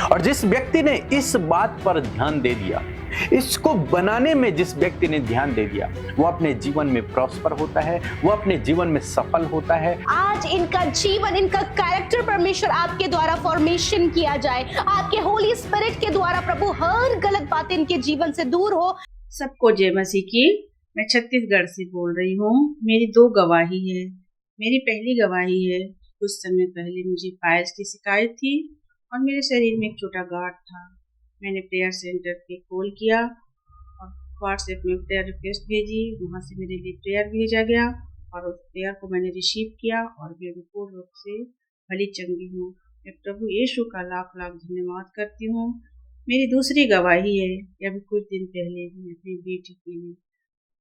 और जिस व्यक्ति ने इस बात पर ध्यान दे दिया, इसको बनाने में जिस व्यक्ति ने ध्यान दे दिया, वो अपने जीवन में प्रॉस्पर होता है, वो अपने जीवन में सफल होता है। आज इनका जीवन, इनका कैरेक्टर परमेश्वर आपके द्वारा फॉर्मेशन किया जाए, आपके होली स्पिरिट के द्वारा प्रभु हर गलत बातें इनके जीवन से दूर हो। सबको जय मसीह की। मैं छत्तीसगढ़ से बोल रही हूँ। मेरी 2 गवाही है। मेरी पहली गवाही है, कुछ समय पहले मुझे पायल्स की शिकायत थी और मेरे शरीर में एक छोटा गांठ था। मैंने प्रेयर सेंटर पे कॉल किया और व्हाट्सएप में प्रेयर रिक्वेस्ट भेजी। वहाँ से मेरे लिए प्रेयर भेजा गया और उस प्रेयर को मैंने रिसीव किया और मैं पूर्ण रूप से भली चंगी हूँ। मैं प्रभु यीशु का लाख लाख धन्यवाद करती हूँ। मेरी दूसरी गवाही है कि अभी कुछ दिन पहले मैं अपनी बेटी के लिए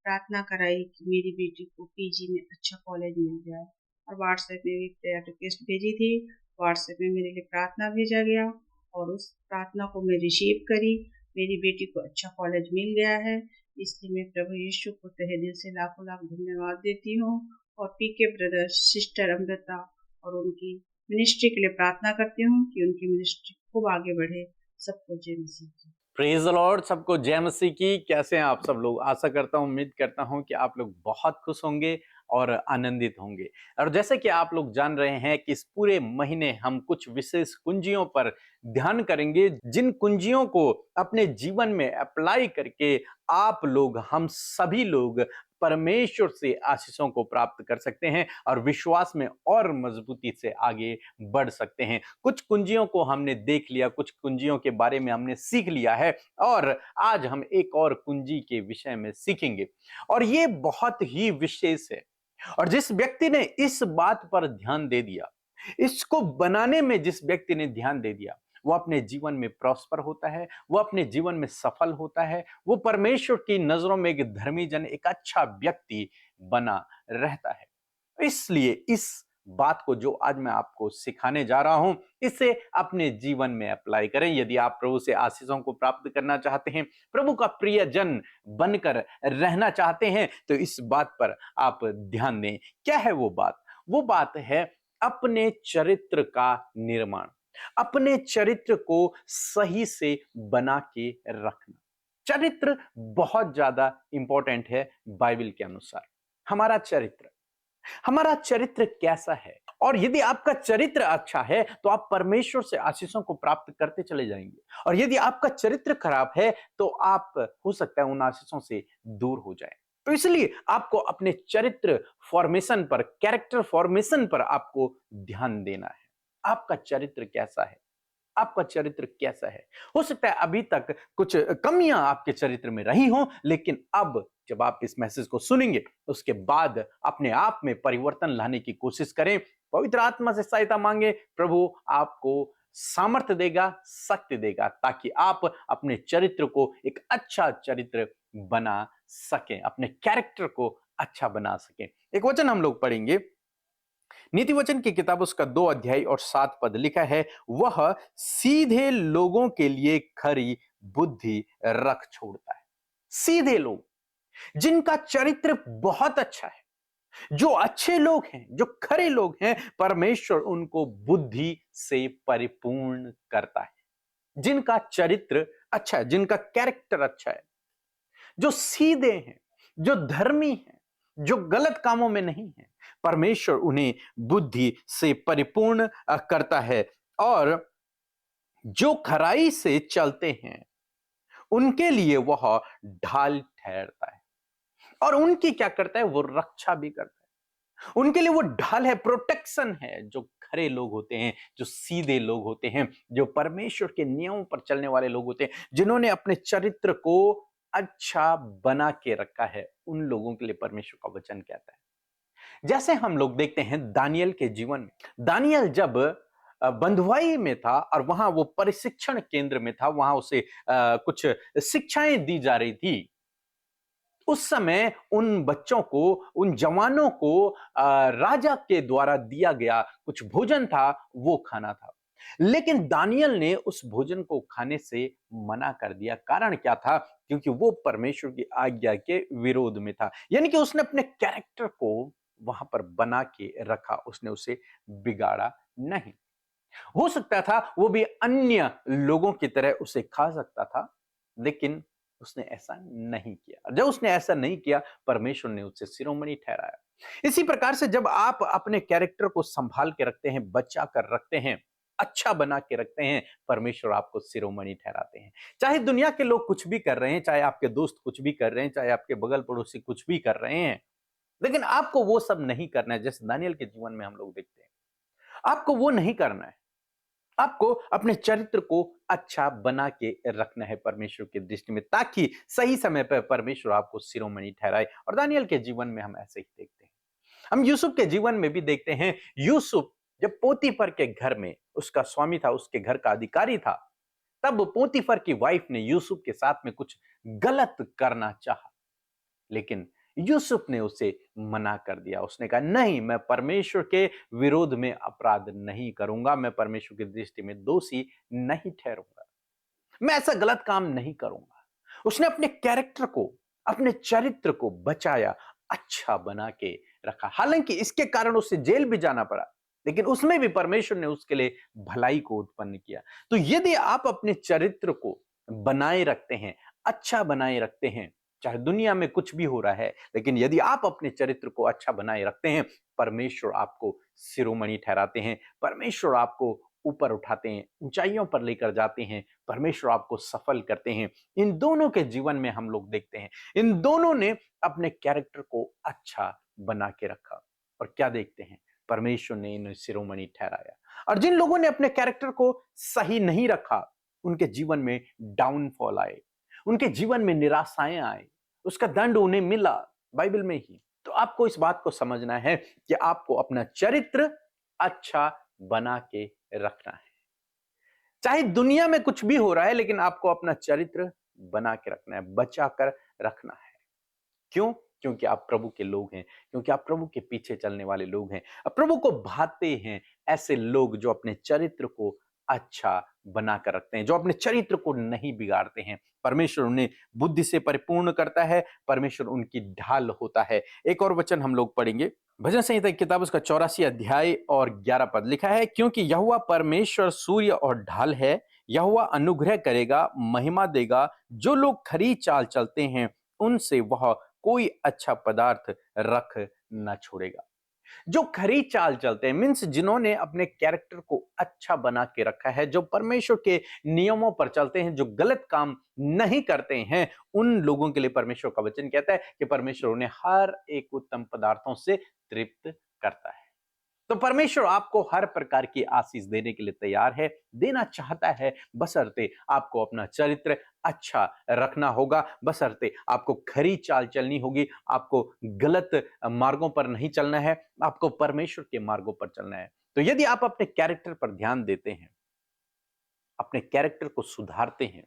प्रार्थना कराई कि मेरी बेटी को पीजी में अच्छा कॉलेज मिल जाए और व्हाट्सएप में भी प्रेयर रिक्वेस्ट भेजी थी। व्हाट्सएप में मेरे लिए प्रार्थना भेजा गया और उस प्रार्थना को मैं रिसीव करी। मेरी बेटी को अच्छा कॉलेज मिल गया है, इसलिए मैं प्रभु यीशु को तहे दिल से लाखों लाख धन्यवाद देती हूँ और पीके ब्रदर, सिस्टर अमृता और उनकी मिनिस्ट्री के लिए प्रार्थना करती हूँ कि उनकी मिनिस्ट्री खूब आगे बढ़े। सबको जय मसीह की। Praise the Lord. सबको जय मसीह की। कैसे हैं आप सब लोग? आशा करता हूं, उम्मीद करता हूं कि आप लोग बहुत खुश होंगे और आनंदित होंगे। और जैसे कि आप लोग जान रहे हैं कि इस पूरे महीने हम कुछ विशेष कुंजियों पर ध्यान करेंगे, जिन कुंजियों को अपने जीवन में अप्लाई करके आप लोग, हम सभी लोग परमेश्वर से आशीषों को प्राप्त कर सकते हैं और विश्वास में और मजबूती से आगे बढ़ सकते हैं। कुछ कुंजियों को हमने देख लिया, कुछ कुंजियों के बारे में हमने सीख लिया है और आज हम एक और कुंजी के विषय में सीखेंगे और ये बहुत ही विशेष है। और जिस व्यक्ति ने इस बात पर ध्यान दे दिया, इसको बनाने में जिस व्यक्ति ने ध्यान दे दिया, वो अपने जीवन में प्रॉस्पर होता है, वो अपने जीवन में सफल होता है, वो परमेश्वर की नजरों में एक धर्मी जन, एक अच्छा व्यक्ति बना रहता है। इसलिए इस बात को जो आज मैं आपको सिखाने जा रहा हूं, इसे अपने जीवन में अप्लाई करें। यदि आप प्रभु से आशीषों को प्राप्त करना चाहते हैं, प्रभु का प्रिय जन बनकर रहना चाहते हैं, तो इस बात पर आप ध्यान दें। क्या है वो बात? वो बात है अपने चरित्र का निर्माण, अपने चरित्र को सही से बना के रखना। चरित्र बहुत ज्यादा इंपॉर्टेंट है बाइबल के अनुसार। हमारा चरित्र कैसा है? और यदि आपका चरित्र अच्छा है तो आप परमेश्वर से आशीषों को प्राप्त करते चले जाएंगे, और यदि आपका चरित्र खराब है तो आप, हो सकता है, उन आशीषों से दूर हो जाए। तो इसलिए आपको अपने चरित्र फॉर्मेशन पर, कैरेक्टर फॉर्मेशन पर आपको ध्यान देना है। आपका चरित्र कैसा है? आपका चरित्र कैसा है? हो सकता है अभी तक कुछ कमियां आपके चरित्र में रही हों, लेकिन अब जब आप इस मैसेज को सुनेंगे उसके बाद अपने आप में परिवर्तन लाने की कोशिश करें। पवित्र आत्मा से सहायता मांगे। प्रभु आपको सामर्थ्य देगा, शक्ति देगा, ताकि आप अपने चरित्र को एक अच्छा चरित्र बना सकें, अपने कैरेक्टर को अच्छा बना सकें। एक वचन हम लोग पढ़ेंगे, नीति वचन की किताब, उसका 2 अध्याय और 7 पद लिखा है, वह सीधे लोगों के लिए खरी बुद्धि रख छोड़ता है। सीधे लोग, जिनका चरित्र बहुत अच्छा है, जो अच्छे लोग हैं, जो खरे लोग हैं, परमेश्वर उनको बुद्धि से परिपूर्ण करता है। जिनका चरित्र अच्छा है, जिनका कैरेक्टर अच्छा है, जो सीधे हैं, जो धर्मी हैं, जो गलत कामों में नहीं है, परमेश्वर उन्हें बुद्धि से परिपूर्ण करता है। और जो खराई से चलते हैं उनके लिए वह ढाल ठहरता है, और उनकी क्या करता है? वो रक्षा भी करता है। उनके लिए वो ढाल है, प्रोटेक्शन है। जो खरे लोग होते हैं, जो सीधे लोग होते हैं, जो परमेश्वर के नियमों पर चलने वाले लोग होते हैं, जिन्होंने अपने चरित्र को अच्छा बना के रखा है, उन लोगों के लिए परमेश्वर का वचन कहता है। जैसे हम लोग देखते हैं दानियल के जीवन में, दानियल जब बंधुआई में था और वहां वो प्रशिक्षण केंद्र में था, वहां उसे कुछ शिक्षाएं दी जा रही थी। उस समय उन बच्चों को, उन जवानों को राजा के द्वारा दिया गया कुछ भोजन था, वो खाना था। लेकिन दानियल ने उस भोजन को खाने से मना कर दिया। कारण क्या था? क्योंकि वो परमेश्वर की आज्ञा के विरोध में था। यानी कि उसने अपने कैरेक्टर को वहां पर बना के रखा, उसने उसे बिगाड़ा नहीं। हो सकता था वो भी अन्य लोगों की तरह उसे खा सकता था, लेकिन उसने ऐसा नहीं किया। जब उसने ऐसा नहीं किया, परमेश्वर ने उसे शिरोमणि ठहराया। इसी प्रकार से जब आप अपने कैरेक्टर को संभाल के रखते हैं, बचा कर रखते हैं, अच्छा बना के रखते हैं, परमेश्वर आपको शिरोमणि ठहराते हैं। चाहे दुनिया के लोग कुछ भी कर रहे हैं, चाहे आपके दोस्त कुछ भी कर रहे हैं, चाहे आपके बगल पड़ोसी कुछ भी कर रहे हैं, लेकिन आपको वो सब नहीं करना है। जैसे दानियल के जीवन में हम लोग देखते हैं, आपको वो नहीं करना है। आपको अपने चरित्र को अच्छा बना के रखना है परमेश्वर की दृष्टि में, ताकि सही समय पर परमेश्वर आपको शिरोमणि ठहराए। और दानियल के जीवन में हम ऐसे ही देखते हैं। हम यूसुफ के जीवन में भी देखते हैं। यूसुफ जब पोतीफर के घर में उसका स्वामी था, उसके घर का अधिकारी था, तब पोतीफर की वाइफ ने यूसुफ के साथ में कुछ गलत करना चाहा, लेकिन यूसुफ ने उसे मना कर दिया। उसने कहा, नहीं, मैं परमेश्वर के विरोध में अपराध नहीं करूंगा, मैं परमेश्वर की दृष्टि में दोषी नहीं ठहरूंगा, मैं ऐसा गलत काम नहीं करूंगा। उसने अपने कैरेक्टर को, अपने चरित्र को बचाया, अच्छा बना के रखा। हालांकि इसके कारण उसे जेल भी जाना पड़ा, लेकिन उसमें भी परमेश्वर ने उसके लिए भलाई को उत्पन्न किया। तो यदि आप अपने चरित्र को बनाए रखते हैं, अच्छा बनाए रखते हैं, चाहे दुनिया में कुछ भी हो रहा है, लेकिन यदि आप अपने चरित्र को अच्छा बनाए रखते हैं, परमेश्वर आपको शिरोमणि ठहराते हैं, परमेश्वर आपको ऊपर उठाते हैं, ऊंचाइयों पर लेकर जाते हैं, परमेश्वर आपको सफल करते हैं। इन दोनों के जीवन में हम लोग देखते हैं, इन दोनों ने अपने कैरेक्टर को अच्छा बना के रखा। और क्या देखते हैं, परमेश्वर ने इन्हें शिरोमणि ठहराया। और जिन लोगों ने अपने कैरेक्टर को सही नहीं रखा, उनके जीवन में डाउनफॉल आए, उनके जीवन में निराशाएं आए, उसका दंड उन्हें मिला बाइबल में ही। तो आपको इस बात को समझना है कि आपको अपना चरित्र अच्छा बना के रखना है। चाहे दुनिया में कुछ भी हो रहा है, लेकिन आपको अपना चरित्र बना के रखना है, बचा कर रखना है। क्यों? क्योंकि आप प्रभु के लोग हैं, क्योंकि आप प्रभु के पीछे चलने वाले लोग हैं। अब प्रभु को भाते हैं ऐसे लोग जो अपने चरित्र को अच्छा बनाकर रखते हैं, जो अपने चरित्र को नहीं बिगाड़ते हैं। परमेश्वर उन्हें बुद्धि से परिपूर्ण करता है, परमेश्वर उनकी ढाल होता है। एक और वचन हम लोग पढ़ेंगे, भजन संहिता की किताब उसका 84 अध्याय और 11 पद लिखा है, क्योंकि यहोवा परमेश्वर सूर्य और ढाल है, यहोवा अनुग्रह करेगा, महिमा देगा। जो लोग खरी चाल चलते हैं, उनसे वह कोई अच्छा पदार्थ रख न छोड़ेगा। जो खरी चाल चलते हैं मीन्स जिन्होंने अपने कैरेक्टर को अच्छा बना के रखा है, जो परमेश्वर के नियमों पर चलते हैं, जो गलत काम नहीं करते हैं, उन लोगों के लिए परमेश्वर का वचन कहता है कि परमेश्वर उन्हें हर एक उत्तम पदार्थों से तृप्त करता है। तो परमेश्वर आपको हर प्रकार की आशीष देने के लिए तैयार है, देना चाहता है, बशर्ते आपको अपना चरित्र अच्छा रखना होगा, बशर्ते आपको खरी चाल चलनी होगी, आपको गलत मार्गों पर नहीं चलना है, आपको परमेश्वर के मार्गों पर चलना है। तो यदि आप अपने कैरेक्टर पर ध्यान देते हैं, अपने कैरेक्टर को सुधारते हैं,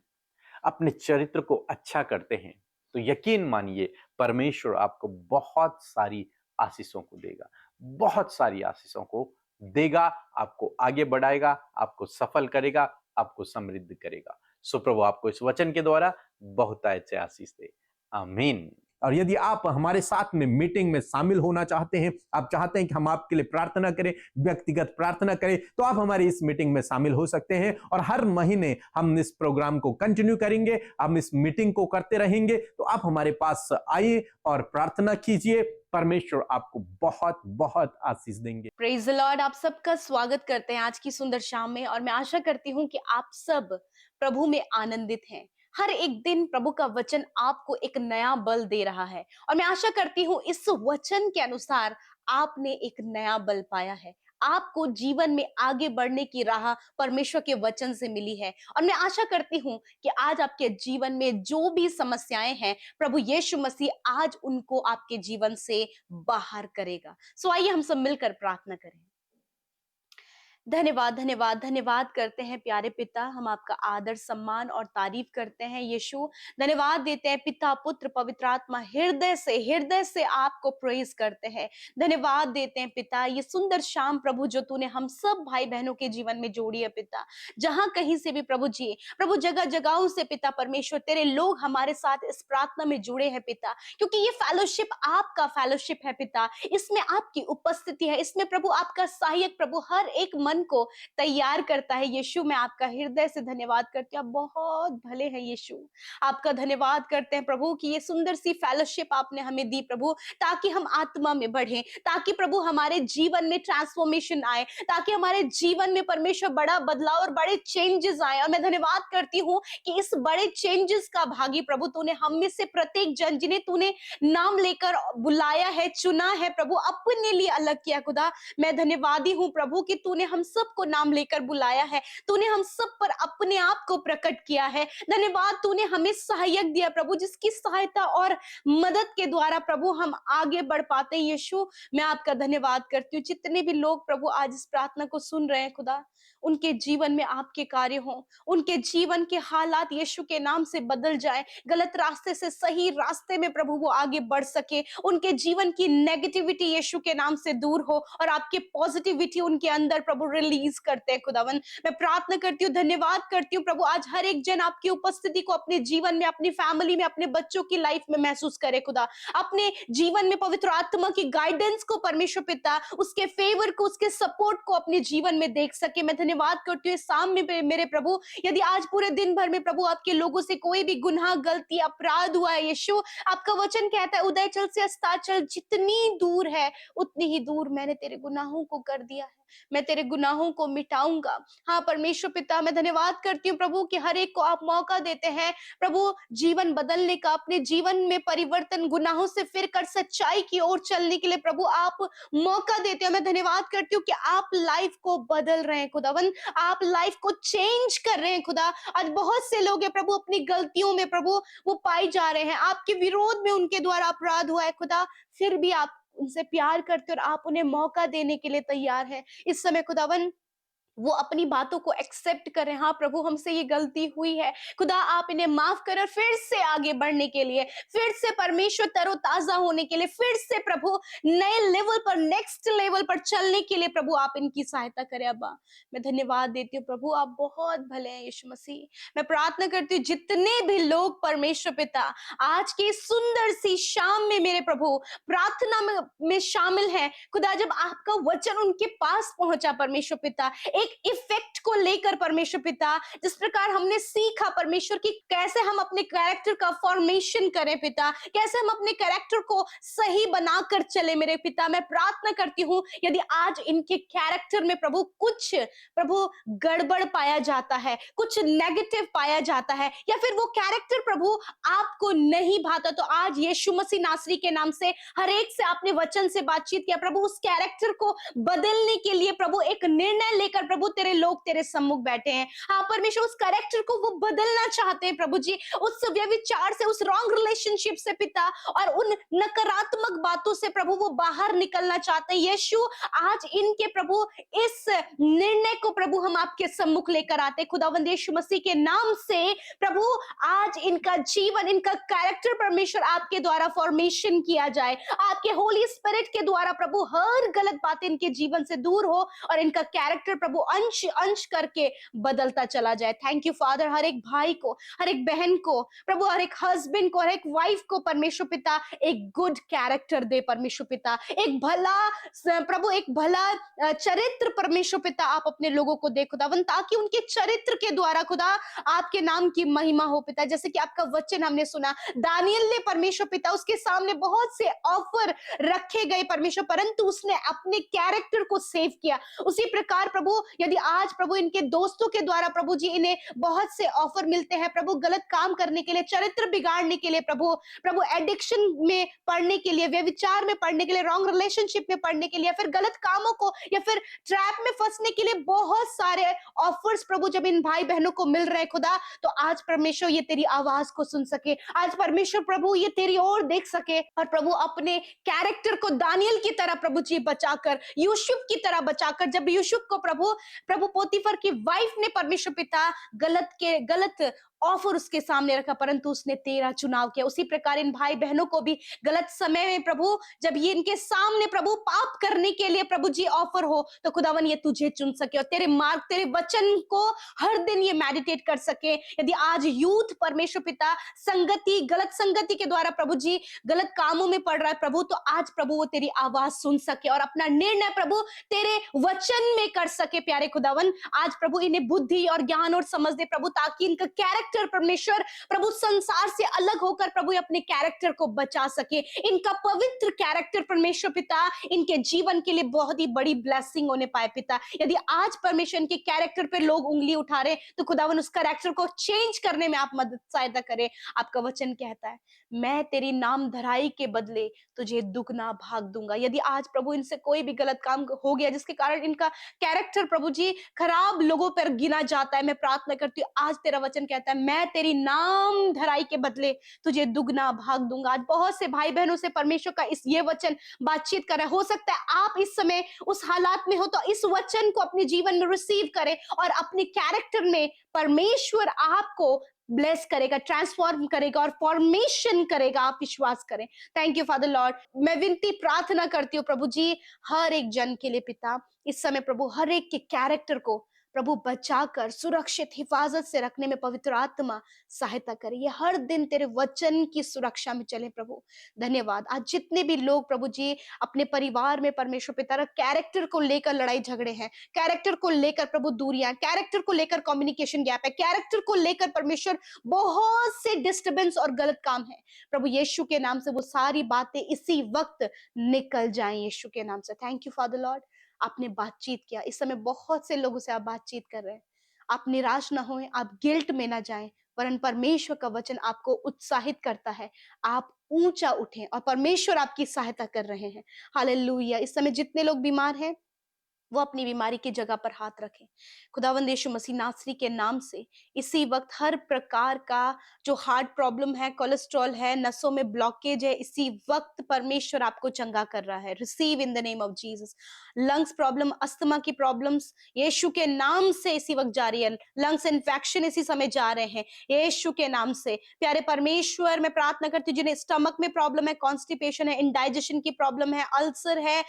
अपने चरित्र को अच्छा करते हैं, तो यकीन मानिए परमेश्वर आपको बहुत सारी आशीषों को देगा, बहुत सारी आशीषों को देगा, आपको आगे बढ़ाएगा, आपको सफल करेगा, आपको समृद्ध करेगा। सो प्रभु आपको इस वचन के द्वारा बहुत अच्छे आशीष दे। आमीन। और यदि आप हमारे साथ में मीटिंग में शामिल होना चाहते हैं, आप चाहते हैं कि हम आपके लिए प्रार्थना करें, व्यक्तिगत प्रार्थना करें, तो आप हमारी इस मीटिंग में शामिल हो सकते हैं। और हर महीने हम इस प्रोग्राम को कंटिन्यू करेंगे, हम इस मीटिंग को करते रहेंगे। तो आप हमारे पास आइए और प्रार्थना कीजिए, परमेश्वर आपको बहुत बहुत आशीष देंगे। Praise the Lord. आप सबका स्वागत करते हैं आज की सुंदर शाम में, और मैं आशा करती हूँ कि आप सब प्रभु में आनंदित हैं। हर एक दिन प्रभु का वचन आपको एक नया बल दे रहा है, और मैं आशा करती हूँ इस वचन के अनुसार आपने एक नया बल पाया है। आपको जीवन में आगे बढ़ने की राह परमेश्वर के वचन से मिली है, और मैं आशा करती हूँ कि आज आपके जीवन में जो भी समस्याएं हैं, प्रभु यीशु मसीह आज उनको आपके जीवन से बाहर करेगा। सो आइए हम सब मिलकर प्रार्थना करें। धन्यवाद धन्यवाद धन्यवाद करते हैं प्यारे पिता, हम आपका आदर सम्मान और तारीफ करते हैं यीशु। धन्यवाद देते हैं पिता पुत्र पवित्र आत्मा, हृदय से आपको प्रेज करते हैं। धन्यवाद देते हैं पिता, ये सुंदर शाम प्रभु जो तूने हम सब भाई बहनों के जीवन में जोड़ी है पिता। जहां कहीं से भी प्रभु जी, प्रभु जगह जगहों से पिता परमेश्वर तेरे लोग हमारे साथ इस प्रार्थना में जुड़े हैं पिता, क्योंकि ये फेलोशिप आपका फेलोशिप है पिता। इसमें आपकी उपस्थिति है, इसमें प्रभु आपका सहायक प्रभु हर एक मन मन को तैयार करता है। यीशु, मैं आपका हृदय से धन्यवाद करती हूँ, आप बहुत भले हैं यीशु। आपका धन्यवाद करते हैं प्रभु कि ये सुंदर सी फेलोशिप आपने हमें दी प्रभु, ताकि हम आत्मा में बढ़ें, ताकि प्रभु हमारे जीवन में ट्रांसफॉर्मेशन आए, ताकि हमारे जीवन में परमेश्वर बड़ा बदलाव और बड़े चेंजेस आए। और मैं धन्यवाद करती हूँ कि इस बड़े चेंजेस का भागी प्रभु तूने हम में से प्रत्येक जन, जिन्हें तूने नाम लेकर बुलाया है, चुना है प्रभु, अपने लिए अलग किया खुदा। मैं धन्यवादी हूँ प्रभु कि तूने हम सबको नाम लेकर बुलाया है, तूने हम सब पर अपने आप को प्रकट किया है। धन्यवाद, तूने हमें सहायक दिया प्रभु, जिसकी सहायता और मदद के द्वारा प्रभु हम आगे बढ़ पाते हैं। यीशु, मैं आपका धन्यवाद करती हूँ। जितने भी लोग प्रभु आज इस प्रार्थना को सुन रहे हैं खुदा, उनके जीवन में आपके कार्य हो, उनके जीवन के हालात यीशु के नाम से बदल जाए, गलत रास्ते से सही रास्ते में प्रभु वो आगे बढ़ सके, उनके जीवन की नेगेटिविटी यीशु के नाम से दूर हो और आपके पॉजिटिविटी उनके अंदर प्रभु रिलीज करते हैं खुदावन। मैं प्रार्थना करती हूँ, धन्यवाद करती हूँ प्रभु, आज हर एक जन आपकी उपस्थिति को अपने जीवन में, अपनी फैमिली में, अपने बच्चों की लाइफ में महसूस करे खुदा। अपने जीवन में पवित्र आत्मा की गाइडेंस को परमेश्वर पिता, उसके फेवर को, उसके सपोर्ट को अपने जीवन में देख सके। मैं धन्यवाद करती हूँ सामने मेरे प्रभु, यदि आज पूरे दिन भर में प्रभु आपके लोगों से कोई भी गुनाह, गलती, अपराध हुआ है यीशु, आपका वचन कहता है उदयचल से अस्ताचल जितनी दूर है उतनी ही दूर मैंने तेरे गुनाहों को कर दिया है, मैं तेरे गुनाहों को मिटाऊंगा। हाँ परमेश्वर पिता, मैं धन्यवाद करती हूँ प्रभु कि हर एक को आप मौका देते हैं प्रभु जीवन बदलने का, अपने जीवन में परिवर्तन, गुनाहों से फिर कर सच्चाई की ओर चलने के लिए प्रभु आप मौका देते हो। मैं धन्यवाद करती हूँ कि आप लाइफ को बदल रहे हैं खुदावन, आप लाइफ को चेंज कर रहे हैं खुदा। आज बहुत से लोग हैं प्रभु अपनी गलतियों में प्रभु वो पाई जा रहे हैं, आपके विरोध में उनके द्वारा अपराध हुआ है खुदा, फिर भी आप उनसे प्यार करते हो और आप उन्हें मौका देने के लिए तैयार है। इस समय खुदावन वो अपनी बातों को एक्सेप्ट करें। हाँ प्रभु, हमसे ये गलती हुई है खुदा, आप इन्हें माफ करें, फिर से आगे बढ़ने के लिए, फिर से परमेश्वर तरोताजा होने के लिए, फिर से प्रभु नए लेवल पर, नेक्स्ट लेवल पर चलने के लिए प्रभु आप इनकी सहायता करें। अब्बा, मैं धन्यवाद देती हूँ प्रभु, आप बहुत भले हैं यीशु मसीह। मैं प्रार्थना करती हूँ जितने भी लोग परमेश्वर पिता आज की सुंदर सी शाम में मेरे प्रभु प्रार्थना में शामिल हैं खुदा, जब आपका वचन उनके पास पहुंचा परमेश्वर पिता, एक इफेक्ट को लेकर परमेश्वर पिता, जिस प्रकार हमने सीखा परमेश्वर की कैसे हम अपने कैरेक्टर का फॉर्मेशन करें पिता, कैसे हम अपने कैरेक्टर को सही बनाकर चले मेरे पिता, मैं प्रार्थना करती हूँ यदि आज इनके कैरेक्टर में प्रभु कुछ प्रभु गड़बड़ पाया जाता है, कुछ नेगेटिव पाया जाता है, या फिर वो कैरेक्टर प्रभु आपको नहीं भाता, तो आज यीशु मसीह नासरी के नाम से हर एक से आपने वचन से बातचीत किया प्रभु, उस कैरेक्टर को बदलने के लिए प्रभु एक निर्णय लेकर प्रभु तेरे लोग तेरे सम्मुख बैठे हैं। हाँ परमेश्वर, उस कैरेक्टर को वो बदलना चाहते हैं प्रभु जी, उस व्यभिचार से, उस रॉन्ग रिलेशनशिप से पिता, और उन नकारात्मक बातों से प्रभु वो बाहर निकलना चाहते हैं। यीशु, आज इनके प्रभु इस निर्णय को प्रभु हम आपके सम्मुख लेकर आते हैं खुदावंद यीशु मसीह के नाम से प्रभु, आज इनका जीवन, इनका कैरेक्टर परमेश्वर आपके द्वारा फॉर्मेशन किया जाए, आपके होली स्पिरिट के द्वारा प्रभु हर गलत बातें इनके जीवन से दूर हो और इनका कैरेक्टर प्रभु अंश अंश करके बदलता चला जाए। थैंक यू फादर, हर एक भाई को, हर एक बहन को प्रभु, हर एक हस्बैंड को, हर एक वाइफ को परमेश्वर पिता एक गुड कैरेक्टर दे परमेश्वर पिता, एक भला प्रभु, एक भला चरित्र परमेश्वर पिता आप अपने लोगों को दे खुदावन, ताकि उनके चरित्र के द्वारा खुदा आपके नाम की महिमा हो पिता। जैसे कि आपका वचन हमने सुना, दानियल ने परमेश्वर पिता, उसके सामने बहुत से ऑफर रखे गए परमेश्वर, परंतु उसने अपने कैरेक्टर को सेव किया। उसी प्रकार प्रभु यदि आज प्रभु इनके दोस्तों के द्वारा प्रभु जी इन्हें बहुत से ऑफर मिलते हैं प्रभु गलत काम करने के लिए, चरित्र बिगाड़ने के लिए प्रभु, प्रभु एडिक्शन में पड़ने के लिए, व्यभिचार में पड़ने के लिए, रॉन्ग रिलेशनशिप में पड़ने के लिए, या फिर गलत कामों को या फिर ट्रैप में फंसने के लिए बहुत सारे ऑफर्स प्रभु जब इन भाई बहनों को मिल रहे हैं खुदा, तो आज परमेश्वर ये तेरी आवाज को सुन सके, आज परमेश्वर प्रभु ये तेरी ओर देख सके, और प्रभु अपने कैरेक्टर को दानियल की तरह प्रभु जी बचाकर, यूसुफ की तरह बचाकर, जब यूसुफ को प्रभु पोतीफर की वाइफ ने परमेश्वर पिता गलत ऑफर उसके सामने रखा, परंतु उसने तेरा चुनाव किया। उसी प्रकार इन भाई बहनों को भी गलत समय में प्रभु, जब ये इनके सामने प्रभु पाप करने के लिए प्रभु जी ऑफर हो, तो खुदावन ये तुझे चुन सके और तेरे मार्ग, तेरे वचन को हर दिन ये मेडिटेट कर सके। यदि आज यूथ परमेश्वर पिता संगति, गलत संगति के द्वारा प्रभु जी गलत कामों में पड़ रहा है प्रभु, तो आज प्रभु वो तेरी आवाज सुन सके और अपना निर्णय प्रभु तेरे वचन में कर सके। प्यारे खुदावन, आज प्रभु इन्हें बुद्धि और ज्ञान और समझ दे प्रभु, ताकि इनका कैरेक्टर परमेश्वर प्रभु संसार से अलग होकर प्रभु अपने कैरेक्टर को बचा सके। इनका पवित्र कैरेक्टर परमेश्वर पिता इनके जीवन के लिए बहुत ही बड़ी ब्लेसिंग होने पाए पिता। यदि आज परमेश्वर इनके कैरेक्टर पे लोग उंगली उठा रहे, तो खुदावन उस कैरेक्टर को चेंज करने में आप मदद सहायता करें। आपका वचन कहता है, मैं तेरी नाम धराई के बदले तुझे दुगना भाग दूंगा। यदि आज प्रभु इनसे कोई भी गलत काम हो गया जिसके कारण इनका कैरेक्टर प्रभु जी खराब लोगों पर गिना जाता है, मैं प्रार्थना करती हूँ, आज तेरा वचन कहता है मैं तेरी नाम धराई के बदले तुझे दुगना भाग दूंगा। आज बहुत से भाई बहनों से परमेश्वर का ये वचन बातचीत कर रहा है। हो सकता है आप इस समय उस हालात में हो, तो इस वचन को अपने जीवन में रिसीव करें और अपने कैरेक्टर में परमेश्वर आपको ब्लेस करेगा, ट्रांसफॉर्म करेगा और फॉर्मेशन करेगा। आप विश्वास करें। Thank you father Lord. मैं विनती प्रार्थना करती हूँ प्रभु जी हर एक जन के लिए पिता, इस समय प्रभु हर एक के कैरेक्टर को प्रभु बचाकर सुरक्षित हिफाजत से रखने में पवित्र आत्मा सहायता करे। ये हर दिन तेरे वचन की सुरक्षा में चले प्रभु। धन्यवाद। आज जितने भी लोग प्रभु जी अपने परिवार में परमेश्वर पिता कैरेक्टर को लेकर लड़ाई झगड़े हैं, कैरेक्टर को लेकर प्रभु दूरियां, कैरेक्टर को लेकर कम्युनिकेशन गैप है, कैरेक्टर को लेकर परमेश्वर बहुत से डिस्टर्बेंस और गलत काम है, प्रभु यीशु के नाम से वो सारी बातें इसी वक्त निकल जाएं यीशु के नाम से। Thank you father Lord. आपने बातचीत किया, इस समय बहुत से लोगों से आप बातचीत कर रहे हैं। आप निराश ना होएं, आप गिल्ट में ना जाएं, वरन परमेश्वर का वचन आपको उत्साहित करता है। आप ऊंचा उठें और परमेश्वर आपकी सहायता कर रहे हैं। हालेलुया। इस समय जितने लोग बीमार हैं वो अपनी बीमारी की जगह पर हाथ रखें। खुदावंद यीशु मसीह नासरी के नाम से इसी वक्त हर प्रकार का जो हार्ट प्रॉब्लम है, कोलेस्ट्रॉल है, नसों में ब्लॉकेज है, इसी वक्त परमेश्वर आपको चंगा कर रहा है। Receive in the name of Jesus. Lungs problem, asthma की प्रॉब्लम्स यीशु के नाम से इसी वक्त जा रही है। लंग्स इन्फेक्शन इसी समय जा रहे हैं यीशु के नाम से। प्यारे परमेश्वर, मैं प्रार्थना करती हूँ जिन्हें स्टमक में प्रॉब्लम है, कॉन्स्टिपेशन है, इंडाइजेशन की प्रॉब्लम है, अल्सर है,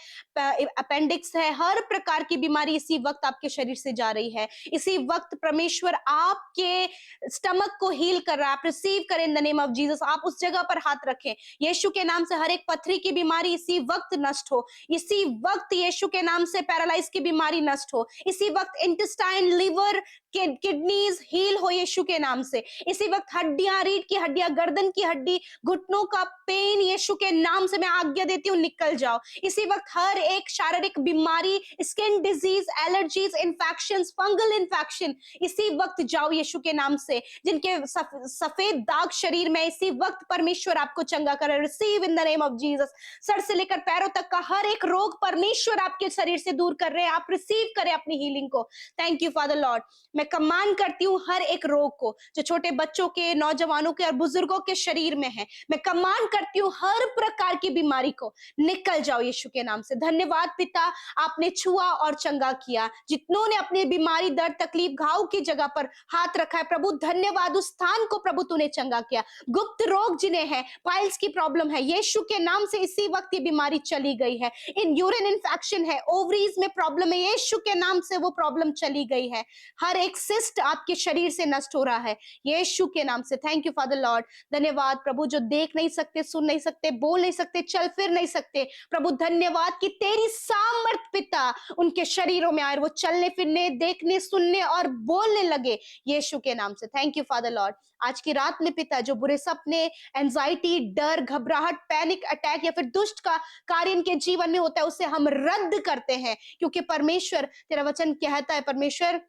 अपेंडिक्स है, हर प्रकार की बीमारी इसी वक्त आपके शरीर से जा रही है। इसी वक्त परमेश्वर आपके स्टमक को हील कर रहा है। आप रिसीव करें in the name of Jesus. आप उस जगह पर हाथ रखें यीशु के नाम से। हर एक पथरी की बीमारी इसी वक्त नष्ट हो। इसी वक्त यीशु के नाम से पैरालाइज की बीमारी नष्ट हो। इसी वक्त इंटेस्टाइन, लिवर, किडनीज हील हो यीशु के नाम से। इसी वक्त हड्डियां, रीढ़ की हड्डियां, गर्दन की हड्डी, घुटनों का पेन यीशु के नाम से मैं आज्ञा देती हूँ, निकल जाओ। इसी वक्त हर एक शारीरिक बीमारी, skin disease, allergies, infections, fungal infection, इसी वक्त जाओ यीशु के नाम से। जिनके सफेद दाग शरीर में, इसी वक्त परमेश्वर आपको चंगा करे। Receive in the name of Jesus. Sir से लेकर पैरों तक का हर एक रोग परमेश्वर आपके शरीर से दूर कर रहे हैं। आप रिसीव करें अपनी हीलिंग को। Thank you father Lord. मैं कमांड करती हूँ हर एक रोग को जो छोटे बच्चों के, नौजवानों के और बुजुर्गों के शरीर में है, मैं कमांड करती हूँ हर प्रकार की बीमारी को निकल जाओ यीशु के नाम से। धन्यवाद पिता, आपने छुआ और चंगा किया। जितनों ने अपनी बीमारी, दर्द, तकलीफ, घाव की जगह पर हाथ रखा है प्रभु, धन्यवाद, उस स्थान को प्रभु तूने चंगा किया। गुप्त रोग जिन्हें है, पाइल्स की प्रॉब्लम है, यीशु के नाम से इसी वक्त ये बीमारी चली गई है। इन यूरिन इन्फेक्शन है, ओवरीज में प्रॉब्लम है, यीशु के नाम से वो प्रॉब्लम चली गई है। हर एक सिस्ट आपके शरीर से नष्ट हो रहा है यीशु के नाम से। Thank you father Lord. धन्यवाद प्रभु, जो देख नहीं सकते, सुन नहीं सकते, बोल नहीं सकते, चल फिर नहीं सकते प्रभु, धन्यवाद कि तेरी सामर्थ पिता उनके शरीरों में आए, वो चलने फिरने, देखने, सुनने और बोलने लगे यीशु के नाम से। Thank you father Lord. आज की रात में पिता जो बुरे सपने, एंजाइटी, डर, घबराहट, पैनिक अटैक या फिर दुष्ट का कार्य इनके जीवन में होता है, उसे हम रद्द करते हैं, क्योंकि परमेश्वर तेरा वचन कहता है परमेश्वर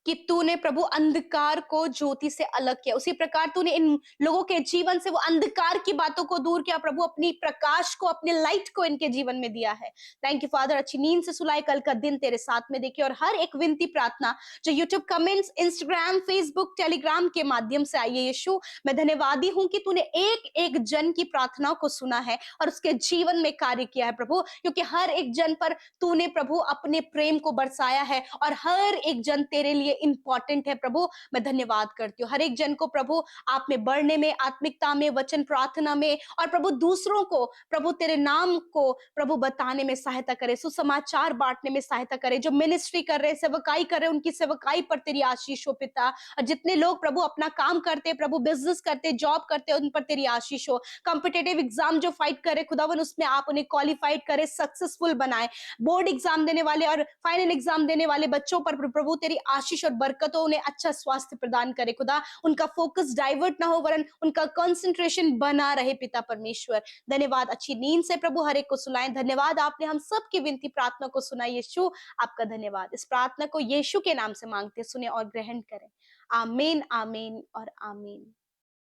कि तूने प्रभु अंधकार को ज्योति से अलग किया। उसी प्रकार तूने इन लोगों के जीवन से वो अंधकार की बातों को दूर किया प्रभु, अपनी प्रकाश को, अपने लाइट को इनके जीवन में दिया है। Thank you father. अच्छी नींद से सुलाए, कल का दिन तेरे साथ में देखे। और हर एक विनती प्रार्थना जो YouTube comments, Instagram, Facebook, Telegram के माध्यम से आई है यीशु, मैं धन्यवादी हूं कि तूने एक एक जन की प्रार्थनाओं को सुना है और उसके जीवन में कार्य किया है प्रभु, क्योंकि हर एक जन पर तूने प्रभु अपने प्रेम को बरसाया है और हर एक जन तेरे लिए लिए इम्पोर्टेंट है प्रभु। मैं धन्यवाद करती हूँ हर एक जन को प्रभु आप में बढ़ने में, आत्मिकता में, वचन प्रार्थना में, और प्रभु दूसरों को प्रभु तेरे नाम को प्रभु बताने में सहायता करे, सुसमाचार बांटने में सहायता करे, जो मिनिस्ट्री कर रहे, सेवकाई कर रहे, उनकी सेवकाई पर तेरी आशीष हो पिता। और जितने लोग प्रभु अपना काम करते, प्रभु बिजनेस करते, जॉब करते, उन पर तेरी आशीष हो। कॉम्पिटेटिव एग्जाम जो फाइट करे खुदावन, उसमें आप उन्हें क्वालिफाइड करे, सक्सेसफुल बनाए। बोर्ड एग्जाम देने वाले और फाइनल एग्जाम देने वाले बच्चों पर प्रभु तेरी आशीष और बरकत हो, उन्हें अच्छा स्वास्थ्य प्रदान करे खुदा, उनका फोकस डाइवर्ट ना हो, वरन उनका कंसंट्रेशन बना रहे पिता परमेश्वर। धन्यवाद अच्छी नींद से प्रभु हर एक को सुनाएं। धन्यवाद आपने हम सब की विनती प्रार्थना को सुना यीशु, आपका धन्यवाद। इस प्रार्थना को यीशु के नाम से मांगते, सुने और ग्रहण करें। आमीन, आमीन और आमीन।